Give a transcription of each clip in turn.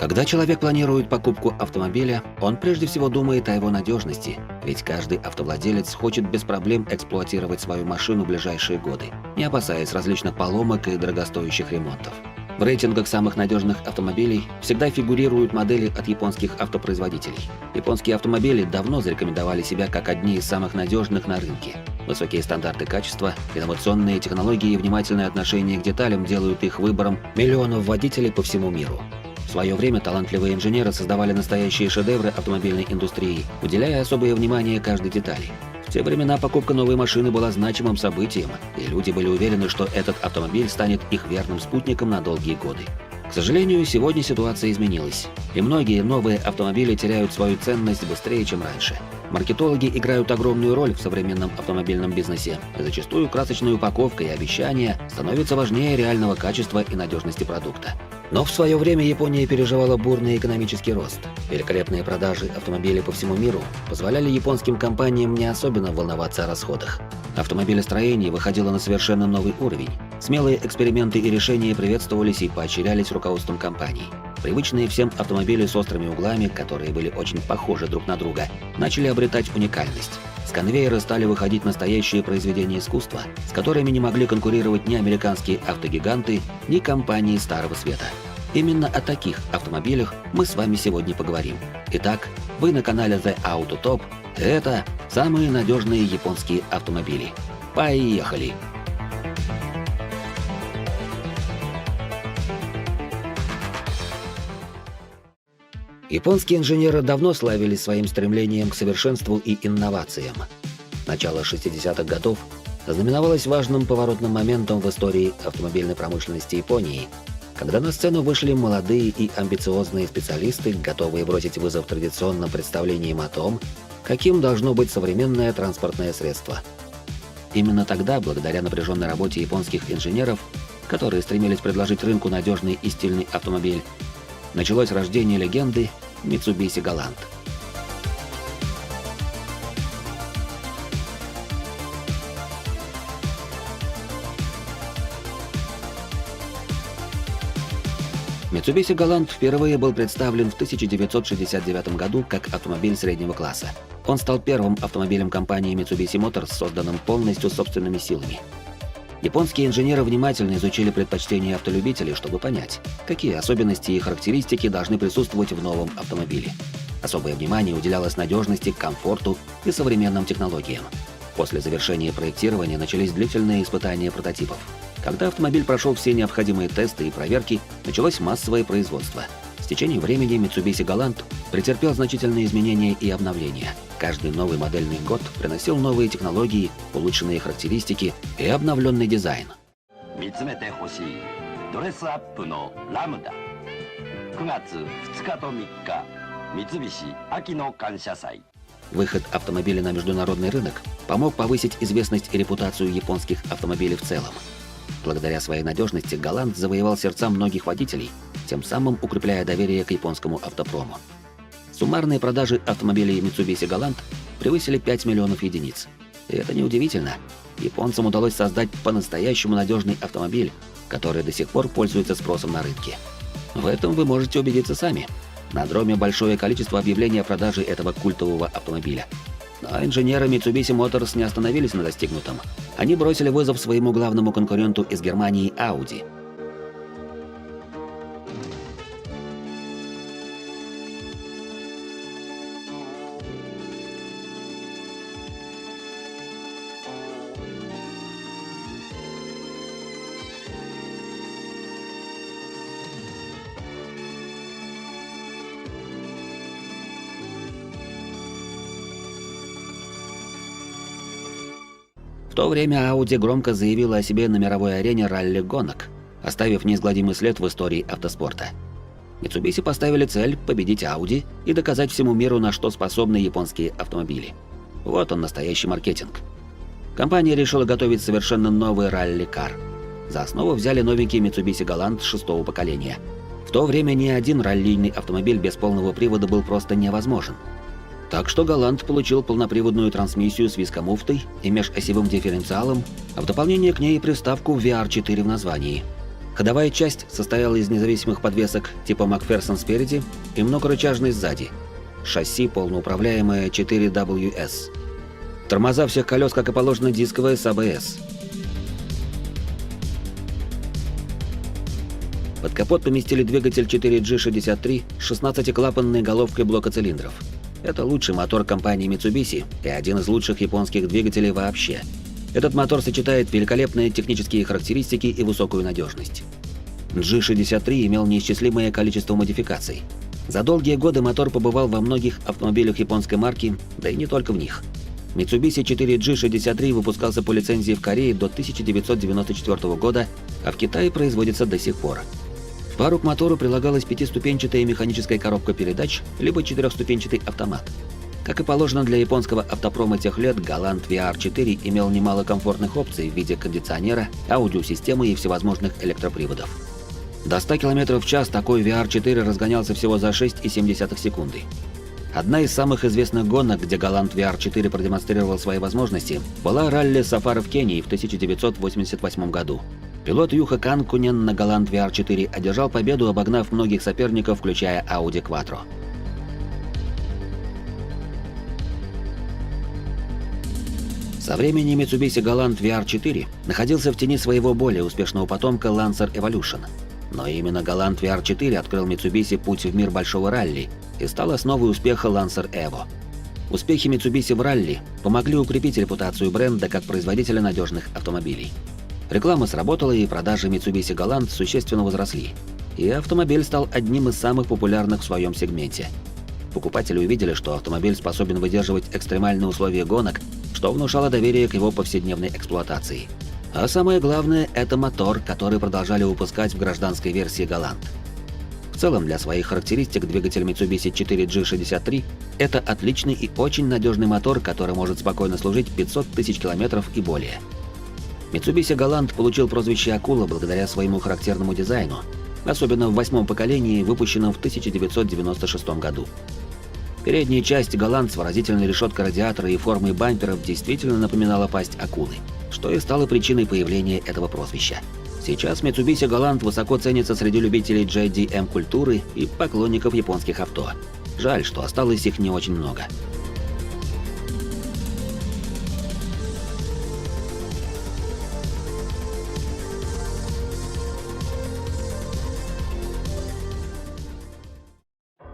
Когда человек планирует покупку автомобиля, он прежде всего думает о его надежности, ведь каждый автовладелец хочет без проблем эксплуатировать свою машину в ближайшие годы, не опасаясь различных поломок и дорогостоящих ремонтов. В рейтингах самых надежных автомобилей всегда фигурируют модели от японских автопроизводителей. Японские автомобили давно зарекомендовали себя как одни из самых надежных на рынке. Высокие стандарты качества, инновационные технологии и внимательное отношение к деталям делают их выбором миллионов водителей по всему миру. В свое время талантливые инженеры создавали настоящие шедевры автомобильной индустрии, уделяя особое внимание каждой детали. В те времена покупка новой машины была значимым событием, и люди были уверены, что этот автомобиль станет их верным спутником на долгие годы. К сожалению, сегодня ситуация изменилась, и многие новые автомобили теряют свою ценность быстрее, чем раньше. Маркетологи играют огромную роль в современном автомобильном бизнесе, и зачастую красочная упаковка и обещания становятся важнее реального качества и надежности продукта. Но в свое время Япония переживала бурный экономический рост. Великолепные продажи автомобилей по всему миру позволяли японским компаниям не особенно волноваться о расходах. Автомобилестроение выходило на совершенно новый уровень. Смелые эксперименты и решения приветствовались и поощрялись руководством компаний. Привычные всем автомобили с острыми углами, которые были очень похожи друг на друга, начали обретать уникальность. С конвейера стали выходить настоящие произведения искусства, с которыми не могли конкурировать ни американские автогиганты, ни компании Старого Света. Именно о таких автомобилях мы с вами сегодня поговорим. Итак, вы на канале The Auto Top, и это самые надежные японские автомобили. Поехали! Японские инженеры давно славились своим стремлением к совершенству и инновациям. Начало 60-х годов ознаменовалось важным поворотным моментом в истории автомобильной промышленности Японии, когда на сцену вышли молодые и амбициозные специалисты, готовые бросить вызов традиционным представлениям о том, каким должно быть современное транспортное средство. Именно тогда, благодаря напряженной работе японских инженеров, которые стремились предложить рынку надежный и стильный автомобиль, началось рождение легенды Mitsubishi Galant. Mitsubishi Galant впервые был представлен в 1969 году как автомобиль среднего класса. Он стал первым автомобилем компании Mitsubishi Motors, созданным полностью собственными силами. Японские инженеры внимательно изучили предпочтения автолюбителей, чтобы понять, какие особенности и характеристики должны присутствовать в новом автомобиле. Особое внимание уделялось надежности, комфорту и современным технологиям. После завершения проектирования начались длительные испытания прототипов. Когда автомобиль прошел все необходимые тесты и проверки, началось массовое производство. С течением времени Mitsubishi Galant претерпел значительные изменения и обновления. Каждый новый модельный год приносил новые технологии, улучшенные характеристики и обновленный дизайн. Выход автомобиля на международный рынок помог повысить известность и репутацию японских автомобилей в целом. Благодаря своей надежности Galant завоевал сердца многих водителей, тем самым укрепляя доверие к японскому автопрому. Суммарные продажи автомобилей Mitsubishi Galant превысили 5 миллионов единиц. И это неудивительно. Японцам удалось создать по-настоящему надежный автомобиль, который до сих пор пользуется спросом на рынке. В этом вы можете убедиться сами. На дроме большое количество объявлений о продаже этого культового автомобиля. Но инженеры Mitsubishi Motors не остановились на достигнутом. Они бросили вызов своему главному конкуренту из Германии Audi. В то время Audi громко заявила о себе на мировой арене ралли-гонок, оставив неизгладимый след в истории автоспорта. Mitsubishi поставили цель победить Audi и доказать всему миру, на что способны японские автомобили. Вот он, настоящий маркетинг. Компания решила готовить совершенно новый ралли-кар. За основу взяли новенький Mitsubishi Galant 6-го поколения. В то время ни один раллийный автомобиль без полного привода был просто невозможен. Так что Galant получил полноприводную трансмиссию с вискомуфтой и межосевым дифференциалом, а в дополнение к ней приставку VR4 в названии. Ходовая часть состояла из независимых подвесок типа Макферсон спереди и многорычажной сзади. Шасси полноуправляемое 4WS. Тормоза всех колес, как и положено, дисковые с ABS. Под капот поместили двигатель 4G63 с 16-клапанной головкой блока цилиндров. Это лучший мотор компании Mitsubishi и один из лучших японских двигателей вообще. Этот мотор сочетает великолепные технические характеристики и высокую надежность. G63 имел неисчислимое количество модификаций. За долгие годы мотор побывал во многих автомобилях японской марки, да и не только в них. Mitsubishi 4G63 выпускался по лицензии в Корее до 1994 года, а в Китае производится до сих пор. В пару к мотору прилагалась пятиступенчатая механическая коробка передач, либо четырехступенчатый автомат. Как и положено для японского автопрома тех лет, Galant VR4 имел немало комфортных опций в виде кондиционера, аудиосистемы и всевозможных электроприводов. До 100 км в час такой VR4 разгонялся всего за 6,7 секунды. Одна из самых известных гонок, где Galant VR4 продемонстрировал свои возможности, была ралли Сафары в Кении в 1988 году. Пилот Юха Канкунен на Galant VR4 одержал победу, обогнав многих соперников, включая Audi Quattro. Со времени Mitsubishi Galant VR4 находился в тени своего более успешного потомка Lancer Evolution. Но именно Galant VR4 открыл Mitsubishi путь в мир большого ралли и стал основой успеха Lancer Evo. Успехи Mitsubishi в ралли помогли укрепить репутацию бренда как производителя надежных автомобилей. Реклама сработала, и продажи Mitsubishi Galant существенно возросли, и автомобиль стал одним из самых популярных в своем сегменте. Покупатели увидели, что автомобиль способен выдерживать экстремальные условия гонок, что внушало доверие к его повседневной эксплуатации. А самое главное — это мотор, который продолжали выпускать в гражданской версии Galant. В целом, для своих характеристик двигатель Mitsubishi 4G63 — это отличный и очень надежный мотор, который может спокойно служить 500 тысяч километров и более. Mitsubishi Galant получил прозвище «Акула» благодаря своему характерному дизайну, особенно в 8-м поколении, выпущенном в 1996 году. Передняя часть Galant с выразительной решеткой радиатора и формой бамперов действительно напоминала пасть акулы, что и стало причиной появления этого прозвища. Сейчас Mitsubishi Galant высоко ценится среди любителей JDM-культуры и поклонников японских авто. Жаль, что осталось их не очень много.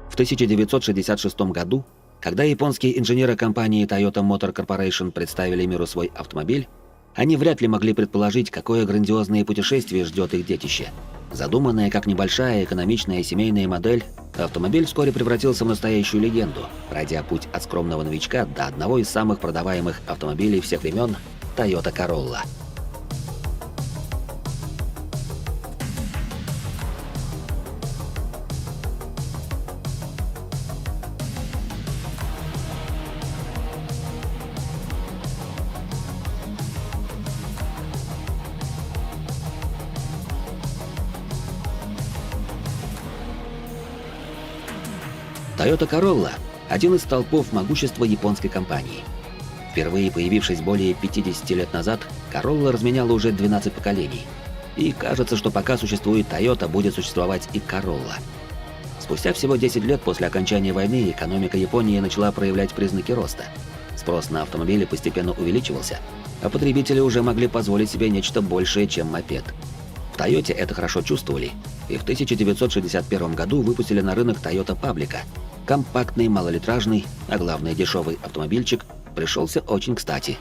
В 1966 году, когда японские инженеры компании Toyota Motor Corporation представили миру свой автомобиль, они вряд ли могли предположить, какое грандиозное путешествие ждет их детище. Задуманная как небольшая экономичная семейная модель, автомобиль вскоре превратился в настоящую легенду, пройдя путь от скромного новичка до одного из самых продаваемых автомобилей всех времен – Toyota Corolla. Toyota Corolla – один из столпов могущества японской компании. Впервые появившись более 50 лет назад, Corolla разменяла уже 12 поколений. И кажется, что пока существует Toyota, будет существовать и Corolla. Спустя всего 10 лет после окончания войны экономика Японии начала проявлять признаки роста. Спрос на автомобили постепенно увеличивался, а потребители уже могли позволить себе нечто большее, чем мопед. В Toyota это хорошо чувствовали, и в 1961 году выпустили на рынок Toyota Publica. Компактный, малолитражный, а главное дешевый автомобильчик пришелся очень кстати.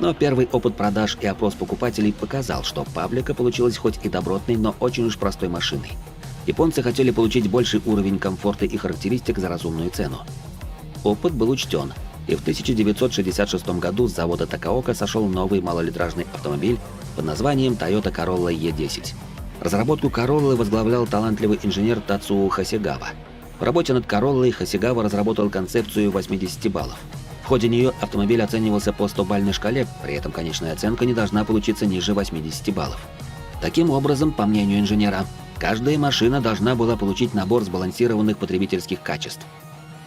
Но первый опыт продаж и опрос покупателей показал, что Publica получилась хоть и добротной, но очень уж простой машиной. Японцы хотели получить больший уровень комфорта и характеристик за разумную цену. Опыт был учтен, и в 1966 году с завода Такаока сошел новый малолитражный автомобиль под названием Toyota Corolla E10. Разработку Corolla возглавлял талантливый инженер Тацуо Хасигава. В работе над Corolla Хасигава разработал концепцию 80 баллов. В ходе нее автомобиль оценивался по 100-бальной шкале, при этом конечная оценка не должна получиться ниже 80 баллов. Таким образом, по мнению инженера, каждая машина должна была получить набор сбалансированных потребительских качеств.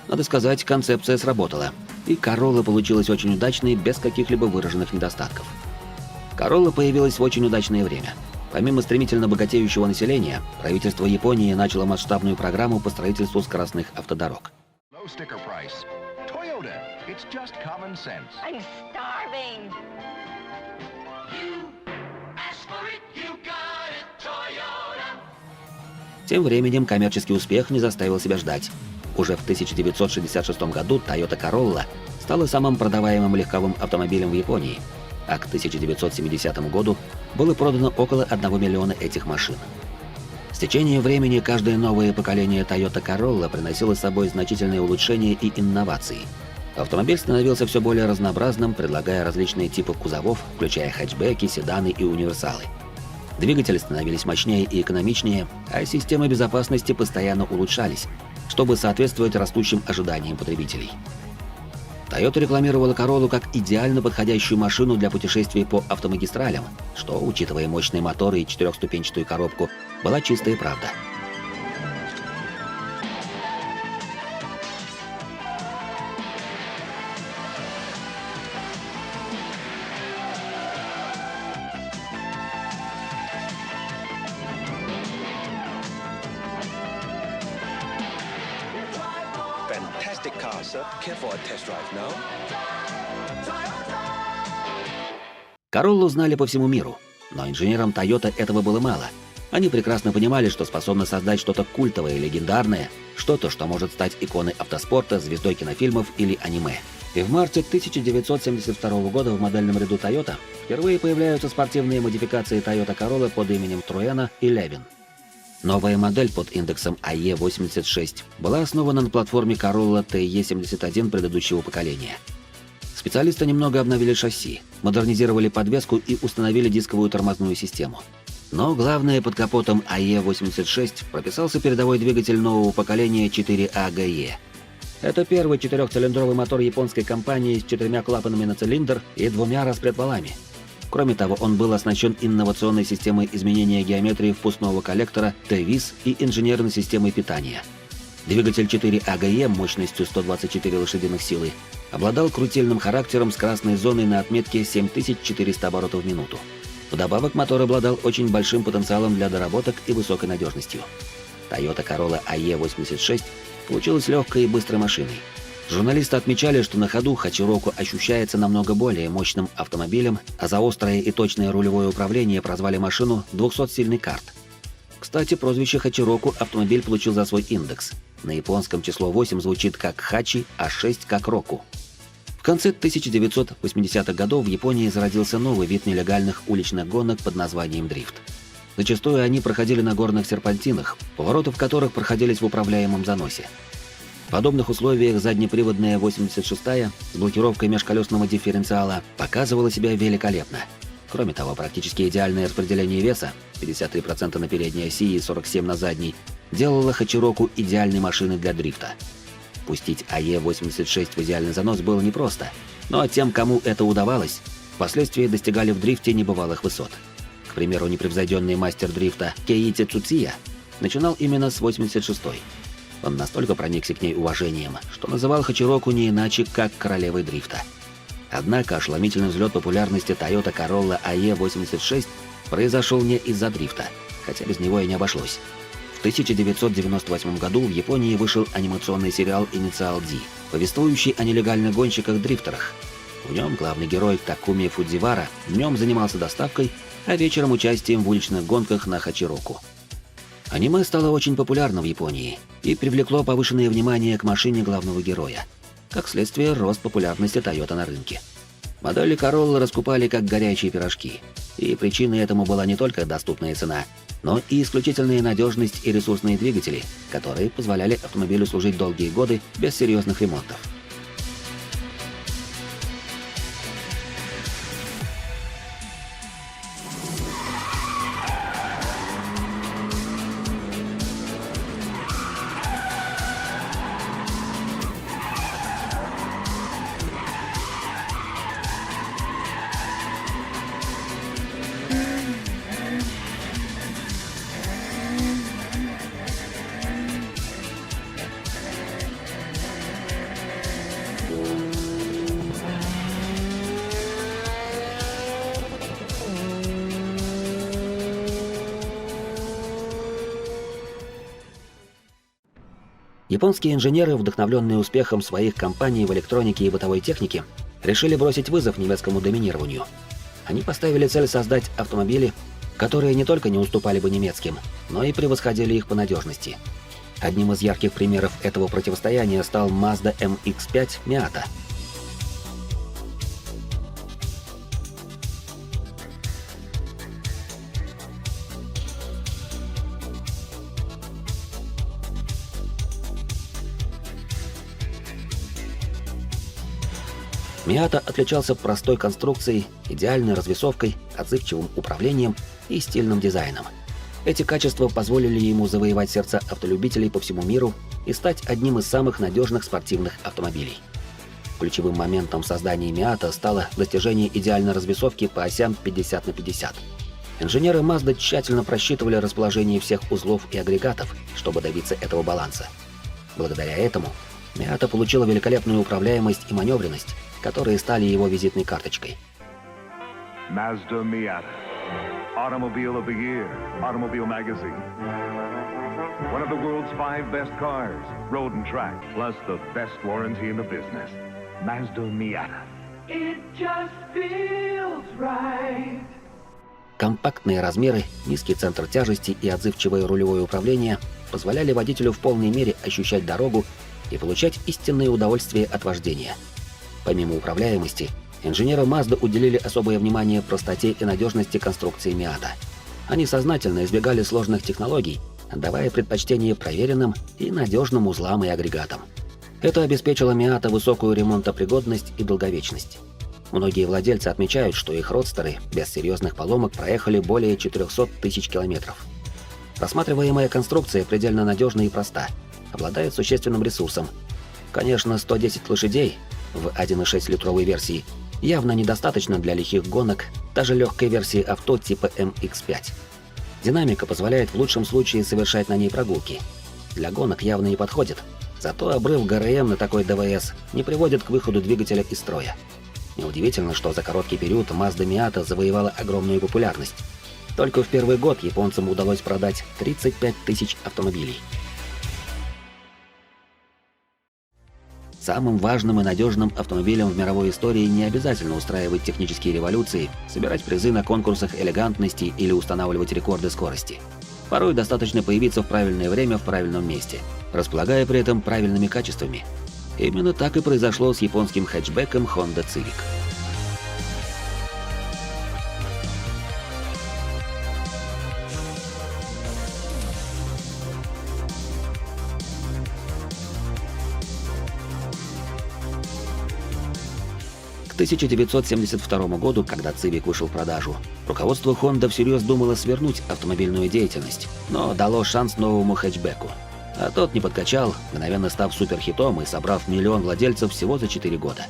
Надо сказать, концепция сработала, и Corolla получилась очень удачной, без каких-либо выраженных недостатков. Corolla появилась в очень удачное время. Помимо стремительно богатеющего населения, правительство Японии начало масштабную программу по строительству скоростных автодорог. Low sticker price. Toyota. It's just common sense. I'm starving. Тем временем коммерческий успех не заставил себя ждать. Уже в 1966 году Toyota Corolla стала самым продаваемым легковым автомобилем в Японии, а к 1970 году было продано около 1 миллиона этих машин. С течением времени каждое новое поколение Toyota Corolla приносило с собой значительные улучшения и инновации. Автомобиль становился все более разнообразным, предлагая различные типы кузовов, включая хэтчбеки, седаны и универсалы. Двигатели становились мощнее и экономичнее, а системы безопасности постоянно улучшались, чтобы соответствовать растущим ожиданиям потребителей. Toyota рекламировала Corolla как идеально подходящую машину для путешествий по автомагистралям, что, учитывая мощные моторы и четырехступенчатую коробку, была чистая правда. Fantastic car, sir. Care for a test drive now? Короллу знали по всему миру, но инженерам Toyota этого было мало. Они прекрасно понимали, что способны создать что-то культовое и легендарное, что-то, что может стать иконой автоспорта, звездой кинофильмов или аниме. И в марте 1972 года в модельном ряду Toyota впервые появляются спортивные модификации Toyota Corolla под именем Trueno и Levin. Новая модель под индексом AE86 была основана на платформе Corolla TE71 предыдущего поколения. Специалисты немного обновили шасси, модернизировали подвеску и установили дисковую тормозную систему. Но главное, под капотом AE86 прописался передовой двигатель нового поколения 4AGE. Это первый четырехцилиндровый мотор японской компании с 4 клапанами на цилиндр и 2 распредвалами. Кроме того, он был оснащен инновационной системой изменения геометрии впускного коллектора T-Vis и инженерной системой питания. Двигатель 4AGE мощностью 124 лошадиных силы обладал крутильным характером с красной зоной на отметке 7400 оборотов в минуту. Вдобавок, мотор обладал очень большим потенциалом для доработок и высокой надежностью. Toyota Corolla AE86 получилась легкой и быстрой машиной. Журналисты отмечали, что на ходу Хачироку ощущается намного более мощным автомобилем, а за острое и точное рулевое управление прозвали машину 200-сильный карт. Кстати, прозвище Хачироку автомобиль получил за свой индекс. На японском число 8 звучит как Хачи, а 6 как Року. В конце 1980-х годов в Японии зародился новый вид нелегальных уличных гонок под названием дрифт. Зачастую они проходили на горных серпантинах, повороты в которых проходились в управляемом заносе. В подобных условиях заднеприводная 86-я с блокировкой межколесного дифференциала показывала себя великолепно. Кроме того, практически идеальное распределение веса, 53% на передней оси и 47% на задней, делало Хачироку идеальной машиной для дрифта. Пустить AE86 в идеальный занос было непросто, но тем, кому это удавалось, впоследствии достигали в дрифте небывалых высот. К примеру, непревзойденный мастер дрифта Кейити Цуция начинал именно с 86-й. Он настолько проникся к ней уважением, что называл Хачироку не иначе, как королевой дрифта. Однако ошеломительный взлет популярности Toyota Corolla AE86 произошел не из-за дрифта, хотя без него и не обошлось. В 1998 году в Японии вышел анимационный сериал «Инициал D», повествующий о нелегальных гонщиках-дрифтерах. В нем главный герой Такуми Фудзивара днем занимался доставкой, а вечером участием в уличных гонках на Хачироку. Аниме стало очень популярно в Японии и привлекло повышенное внимание к машине главного героя. Как следствие, рост популярности Toyota на рынке. Модели Corolla раскупали как горячие пирожки, и причиной этому была не только доступная цена, но и исключительная надежность и ресурсные двигатели, которые позволяли автомобилю служить долгие годы без серьезных ремонтов. Японские инженеры, вдохновленные успехом своих компаний в электронике и бытовой технике, решили бросить вызов немецкому доминированию. Они поставили цель создать автомобили, которые не только не уступали бы немецким, но и превосходили их по надежности. Одним из ярких примеров этого противостояния стал Mazda MX-5 Miata. Miata отличался простой конструкцией, идеальной развесовкой, отзывчивым управлением и стильным дизайном. Эти качества позволили ему завоевать сердца автолюбителей по всему миру и стать одним из самых надежных спортивных автомобилей. Ключевым моментом в создании Miata стало достижение идеальной развесовки по осям 50/50. Инженеры Mazda тщательно просчитывали расположение всех узлов и агрегатов, чтобы добиться этого баланса. Благодаря этому Miata получила великолепную управляемость и маневренность, которые стали его визитной карточкой. Mazda Miata. Automobile of the Year, Automobile Magazine. One of the world's 5 best cars, road and track, plus the best warranty in the business. Mazda Miata. It just feels right. Компактные размеры, низкий центр тяжести и отзывчивое рулевое управление позволяли водителю в полной мере ощущать дорогу и получать истинное удовольствие от вождения. Помимо управляемости, инженеры Mazda уделили особое внимание простоте и надежности конструкции Miata. Они сознательно избегали сложных технологий, отдавая предпочтение проверенным и надежным узлам и агрегатам. Это обеспечило Miata высокую ремонтопригодность и долговечность. Многие владельцы отмечают, что их родстеры без серьезных поломок проехали более 400 тысяч километров. Рассматриваемая конструкция предельно надежна и проста, обладает существенным ресурсом. Конечно, 110 лошадей в 1,6-литровой версии явно недостаточно для лихих гонок даже легкой версии авто типа MX-5. Динамика позволяет в лучшем случае совершать на ней прогулки. Для гонок явно не подходит, зато обрыв ГРМ на такой ДВС не приводит к выходу двигателя из строя. Неудивительно, что за короткий период Mazda Miata завоевала огромную популярность. Только в первый год японцам удалось продать 35 тысяч автомобилей. Самым важным и надежным автомобилем в мировой истории не обязательно устраивать технические революции, собирать призы на конкурсах элегантности или устанавливать рекорды скорости. Порой достаточно появиться в правильное время в правильном месте, располагая при этом правильными качествами. Именно так и произошло с японским хэтчбеком Honda Civic. К 1972 году, когда Civic вышел в продажу, руководство Honda всерьез думало свернуть автомобильную деятельность, но дало шанс новому хэтчбеку. А тот не подкачал, мгновенно став суперхитом и собрав 1 миллион владельцев всего за 4 года.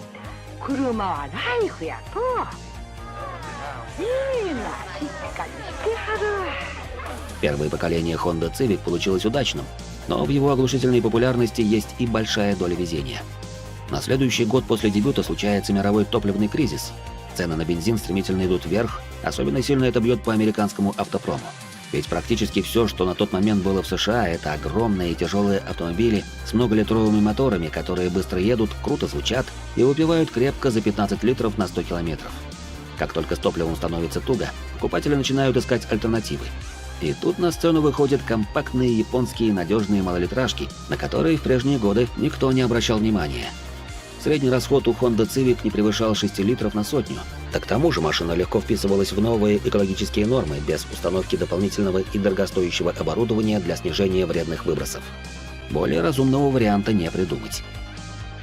Первое поколение Honda Civic получилось удачным, но в его оглушительной популярности есть и большая доля везения. На следующий год после дебюта случается мировой топливный кризис. Цены на бензин стремительно идут вверх, особенно сильно это бьет по американскому автопрому. Ведь практически все, что на тот момент было в США, это огромные и тяжелые автомобили с многолитровыми моторами, которые быстро едут, круто звучат и выпивают крепко за 15 литров на 100 километров. Как только с топливом становится туго, покупатели начинают искать альтернативы. И тут на сцену выходят компактные японские надежные малолитражки, на которые в прежние годы никто не обращал внимания. Средний расход у Honda Civic не превышал 6 литров на сотню. Так к тому же машина легко вписывалась в новые экологические нормы без установки дополнительного и дорогостоящего оборудования для снижения вредных выбросов. Более разумного варианта не придумать.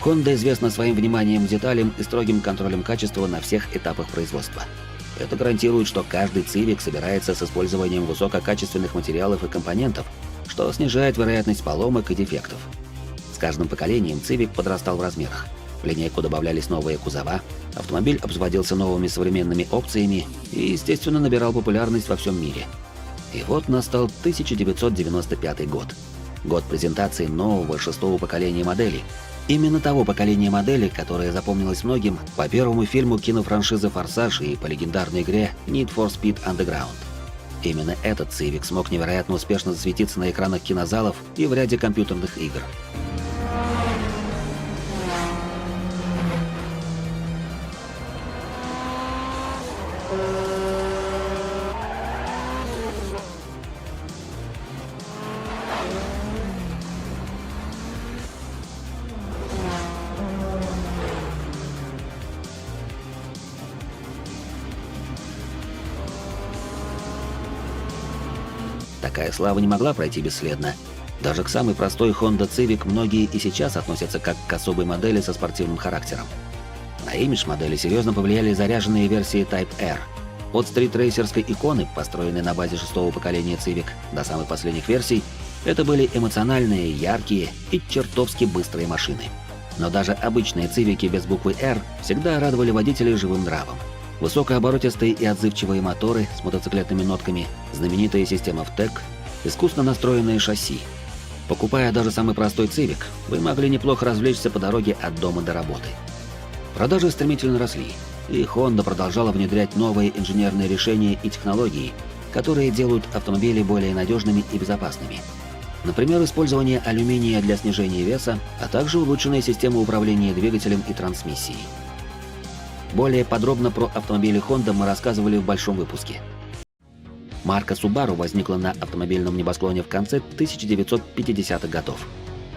Honda известна своим вниманием к деталям и строгим контролем качества на всех этапах производства. Это гарантирует, что каждый Civic собирается с использованием высококачественных материалов и компонентов, что снижает вероятность поломок и дефектов. С каждым поколением Civic подрастал в размерах. В линейку добавлялись новые кузова, автомобиль обзаводился новыми современными опциями и, естественно, набирал популярность во всем мире. И вот настал 1995 год. Год презентации нового 6-го поколения моделей. Именно того поколения моделей, которое запомнилось многим по первому фильму кинофраншизы «Форсаж» и по легендарной игре Need for Speed Underground. Именно этот Civic смог невероятно успешно засветиться на экранах кинозалов и в ряде компьютерных игр. Такая слава не могла пройти бесследно. Даже к самой простой Honda Civic многие и сейчас относятся как к особой модели со спортивным характером. На имидж модели серьезно повлияли заряженные версии Type R. От стритрейсерской иконы, построенной на базе шестого поколения Civic, до самых последних версий, это были эмоциональные, яркие и чертовски быстрые машины. Но даже обычные Civic без буквы R всегда радовали водителей живым нравом. Высокооборотистые и отзывчивые моторы с мотоциклетными нотками, знаменитая система VTEC, искусно настроенные шасси. Покупая даже самый простой Civic, вы могли неплохо развлечься по дороге от дома до работы. Продажи стремительно росли, и Honda продолжала внедрять новые инженерные решения и технологии, которые делают автомобили более надежными и безопасными. Например, использование алюминия для снижения веса, а также улучшенная система управления двигателем и трансмиссией. Более подробно про автомобили Honda мы рассказывали в большом выпуске. Марка Subaru возникла на автомобильном небосклоне в конце 1950-х годов.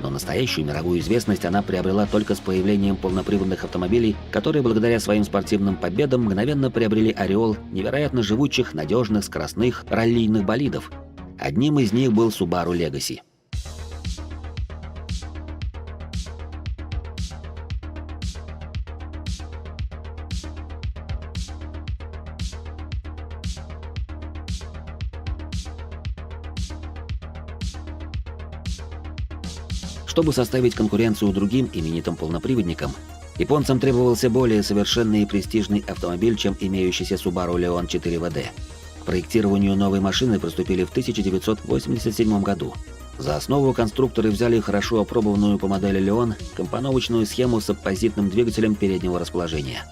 Но настоящую мировую известность она приобрела только с появлением полноприводных автомобилей, которые благодаря своим спортивным победам мгновенно приобрели ореол невероятно живучих, надежных, скоростных, раллийных болидов. Одним из них был Subaru Legacy. Чтобы составить конкуренцию другим именитым полноприводникам, японцам требовался более совершенный и престижный автомобиль, чем имеющийся Subaru Leon 4WD. К проектированию новой машины приступили в 1987 году. За основу конструкторы взяли хорошо опробованную по модели Leon компоновочную схему с оппозитным двигателем переднего расположения.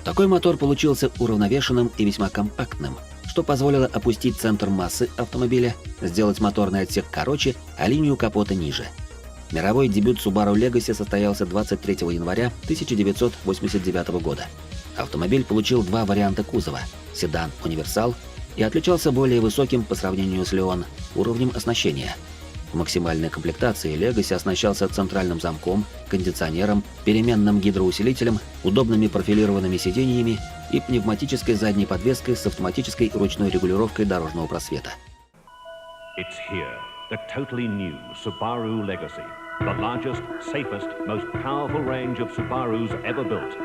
Такой мотор получился уравновешенным и весьма компактным, что позволило опустить центр массы автомобиля, сделать моторный отсек короче, а линию капота ниже. Мировой дебют Subaru Legacy состоялся 23 января 1989 года. Автомобиль получил два варианта кузова – седан «Универсал» и отличался более высоким по сравнению с Leon уровнем оснащения. В максимальной комплектации Legacy оснащался центральным замком, кондиционером, переменным гидроусилителем, удобными профилированными сиденьями и пневматической задней подвеской с автоматической ручной регулировкой дорожного просвета. It's here, the totally new Subaru Legacy. The largest, safest, most powerful range of Subarus ever built.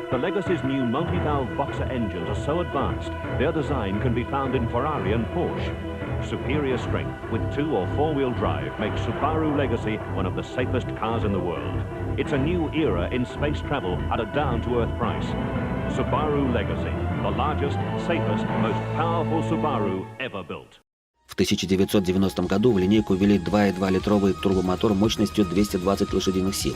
The Legacy's new multi-valve boxer engines are so advanced, their design can be found in Ferrari and Porsche. Superior strength with 2- or 4-wheel drive makes Subaru Legacy one of the safest cars in the world. It's a new era in space travel at a down-to-earth price. Subaru Legacy, the largest, safest, most powerful Subaru ever built. В 1990 году в линейку ввели 2,2-литровый турбомотор мощностью 220 лошадиных сил,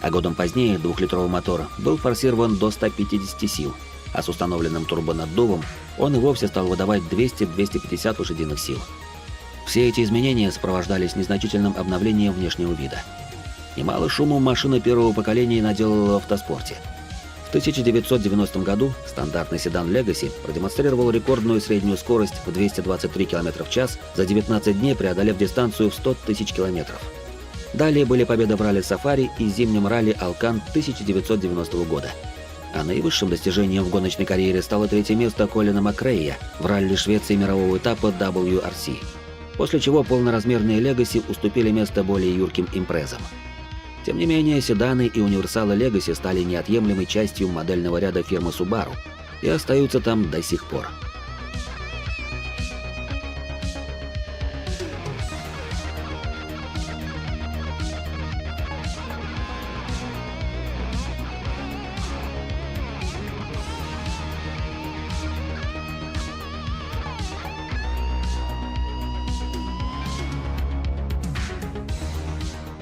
а годом позднее 2-литровый мотор был форсирован до 150 сил, а с установленным турбонаддувом он и вовсе стал выдавать 200-250 лошадиных сил. Все эти изменения сопровождались незначительным обновлением внешнего вида. Немало шума машина первого поколения наделала в автоспорте. В 1990 году стандартный седан Legacy продемонстрировал рекордную среднюю скорость в 223 км в час, за 19 дней преодолев дистанцию в 100 тысяч километров. Далее были победы в ралли Safari и зимнем ралли Alcan 1990 года. А наивысшим достижением в гоночной карьере стало третье место Колина Макрея в ралли Швеции мирового этапа WRC, после чего полноразмерные Legacy уступили место более юрким импрезам. Тем не менее, седаны и универсалы Legacy стали неотъемлемой частью модельного ряда фирмы Subaru и остаются там до сих пор.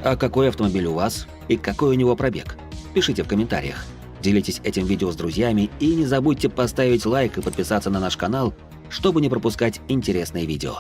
А какой автомобиль у вас и какой у него пробег? Пишите в комментариях. Делитесь этим видео с друзьями и не забудьте поставить лайк и подписаться на наш канал, чтобы не пропускать интересные видео.